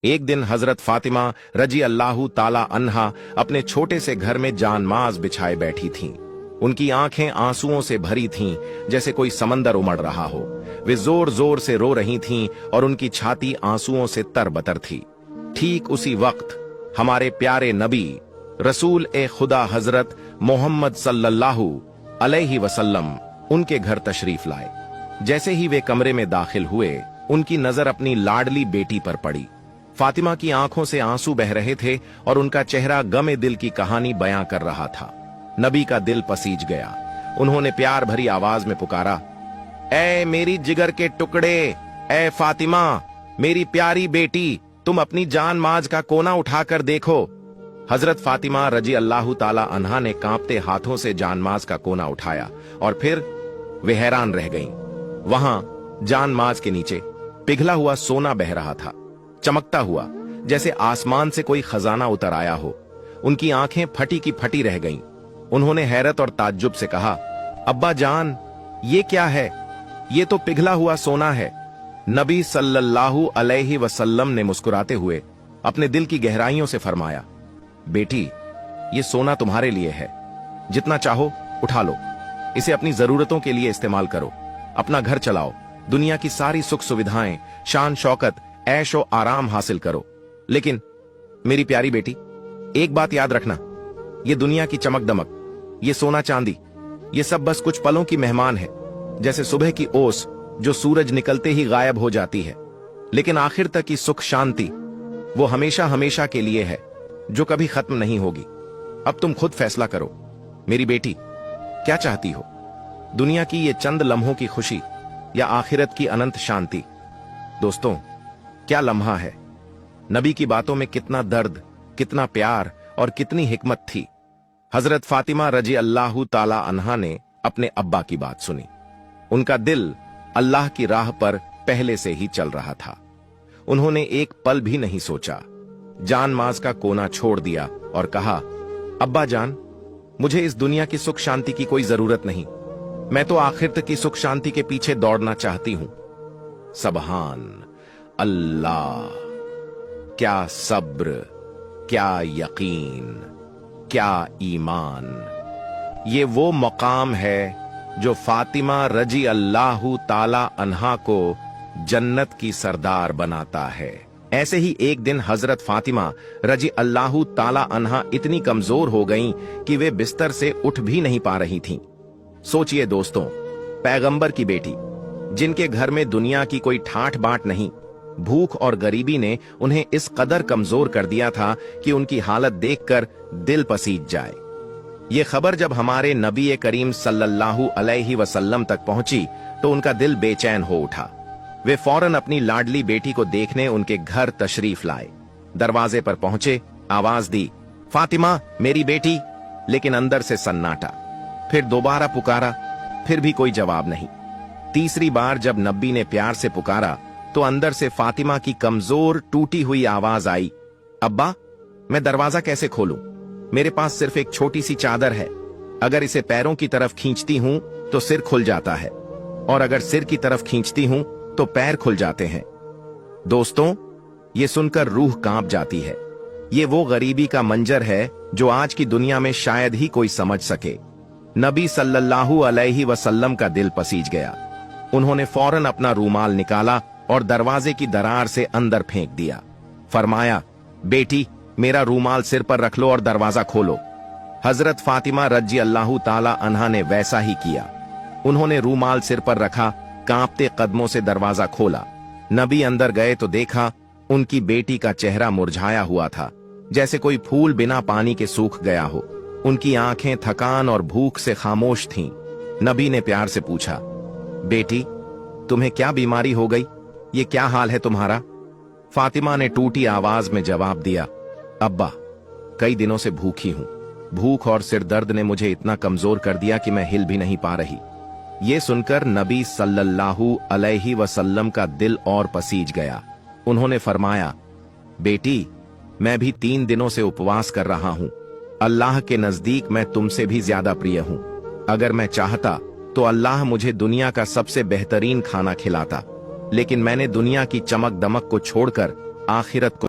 एक दिन हजरत फातिमा रजी अल्लाह ताला अन्हा अपने छोटे से घर में जानमाज बिछाए बैठी थीं। उनकी आंखें आंसुओं से भरी थीं, जैसे कोई समंदर उमड़ रहा हो। वे जोर जोर से रो रही थीं और उनकी छाती आंसुओं से तरबतर थी। ठीक उसी वक्त हमारे प्यारे नबी रसूल ए खुदा हजरत मोहम्मद सल्लल्लाहु अलैहि वसल्लम उनके घर तशरीफ लाए। जैसे ही वे कमरे में दाखिल हुए, उनकी नजर अपनी लाडली बेटी पर पड़ी। फातिमा की आंखों से आंसू बह रहे थे और उनका चेहरा गमे दिल की कहानी बयां कर रहा था। नबी का दिल पसीज गया। उन्होंने प्यार भरी आवाज में पुकारा, ऐ मेरी जिगर के टुकड़े, ऐ फातिमा, मेरी प्यारी बेटी, तुम अपनी जान माज का कोना उठाकर देखो। हजरत फातिमा रजी अल्लाह ताला अन्हा ने कांपते हाथों से जानमाज का कोना उठाया और फिर वे हैरान रह गईं। वहां जानमाज के नीचे पिघला हुआ सोना बह रहा था, चमकता हुआ, जैसे आसमान से कोई खजाना उतर आया हो। उनकी आंखें फटी की फटी रह गईं। उन्होंने हैरत और ताज्जुब से कहा, अब्बा जान, ये क्या है? ये तो पिघला हुआ सोना है। नबी सल्लल्लाहु अलैहि वसल्लम ने मुस्कुराते हुए अपने दिल की गहराइयों से फरमाया, बेटी, ये सोना तुम्हारे लिए है। जितना चाहो उठा लो, इसे अपनी जरूरतों के लिए इस्तेमाल करो, अपना घर चलाओ, दुनिया की सारी सुख सुविधाएं, शान शौकत, ऐशो आराम हासिल करो। लेकिन मेरी प्यारी बेटी, एक बात याद रखना, ये दुनिया की चमक दमक, ये सोना चांदी, ये सब बस कुछ पलों की मेहमान है, जैसे सुबह की ओस जो सूरज निकलते ही गायब हो जाती है। लेकिन आखिर तक की सुख शांति वो हमेशा हमेशा के लिए है, जो कभी खत्म नहीं होगी। अब तुम खुद फैसला करो, मेरी बेटी, क्या चाहती हो? दुनिया की ये चंद लम्हों की खुशी या आखिरत की अनंत शांति? दोस्तों, क्या लम्हा है! नबी की बातों में कितना दर्द, कितना प्यार और कितनी हिकमत थी। हजरत फातिमा रजी अल्लाह ताला अन्हा ने अपने अब्बा की बात सुनी। उनका दिल अल्लाह की राह पर पहले से ही चल रहा था। उन्होंने एक पल भी नहीं सोचा, जानमाज का कोना छोड़ दिया और कहा, अब्बा जान, मुझे इस दुनिया की सुख शांति की कोई जरूरत नहीं। मैं तो आखिर तक की सुख शांति के पीछे दौड़ना चाहती हूं। सबहान अल्लाह, क्या सब्र, क्या यकीन, क्या ईमान! ये वो मकाम है जो फातिमा रजी अल्लाह ताला अन्हा को जन्नत की सरदार बनाता है। ऐसे ही एक दिन हजरत फातिमा रजी अल्लाह ताला अन्हा इतनी कमजोर हो गईं कि वे बिस्तर से उठ भी नहीं पा रही थीं। सोचिए दोस्तों, पैगंबर की बेटी, जिनके घर में दुनिया की कोई ठाठ बाट नहीं, भूख और गरीबी ने उन्हें इस कदर कमजोर कर दिया था कि उनकी हालत देखकर दिल पसीज जाए। ये खबर जब हमारे नबी करीम सल्लल्लाहु अलैहि वसल्लम तक पहुंची तो उनका दिल बेचैन हो उठा। वे फौरन अपनी लाडली बेटी को देखने उनके घर तशरीफ लाए। दरवाजे पर पहुंचे, आवाज दी, फातिमा, मेरी बेटी। लेकिन अंदर से सन्नाटा। फिर दोबारा पुकारा, फिर भी कोई जवाब नहीं। तीसरी बार जब नबी ने प्यार से पुकारा तो अंदर से फातिमा की कमजोर टूटी हुई आवाज आई, अब्बा, मैं दरवाजा कैसे खोलूं? मेरे पास सिर्फ एक छोटी सी चादर है। अगर इसे पैरों की तरफ खींचती हूं तो सिर खुल जाता है, और अगर सिर की तरफ खींचती हूं तो पैर खुल जाते हैं। दोस्तों, ये सुनकर रूह कांप जाती है। ये वो गरीबी का मंजर है जो आज की दुनिया में शायद ही कोई समझ सके। नबी सल्लल्लाहु अलैहि वसल्लम का दिल पसीज गया। उन्होंने फौरन अपना रूमाल निकाला और दरवाजे की दरार से अंदर फेंक दिया। फरमाया, बेटी, मेरा रूमाल सिर पर रख लो और दरवाजा खोलो। हजरत फातिमा रजी अल्लाह ताला अन्हा ने वैसा ही किया। उन्होंने रूमाल सिर पर रखा, कांपते कदमों से दरवाजा खोला। नबी अंदर गए तो देखा उनकी बेटी का चेहरा मुरझाया हुआ था, जैसे कोई फूल बिना पानी के सूख गया हो। उनकी आंखें थकान और भूख से खामोश थीं। नबी ने प्यार से पूछा, बेटी, तुम्हें क्या बीमारी हो गई? ये क्या हाल है तुम्हारा? फातिमा ने टूटी आवाज में जवाब दिया, अब्बा, कई दिनों से भूखी हूं। भूख और सिर दर्द ने मुझे इतना कमजोर कर दिया कि मैं हिल भी नहीं पा रही। ये सुनकर नबी सल्लल्लाहु अलैहि वसल्लम का दिल और पसीज गया। उन्होंने फरमाया, बेटी, मैं भी 3 दिनों से उपवास कर रहा हूं। अल्लाह के नजदीक मैं तुमसे भी ज्यादा प्रिय हूं। अगर मैं चाहता तो अल्लाह मुझे दुनिया का सबसे बेहतरीन खाना खिलाता, लेकिन मैंने दुनिया की चमक दमक को छोड़कर आखिरत को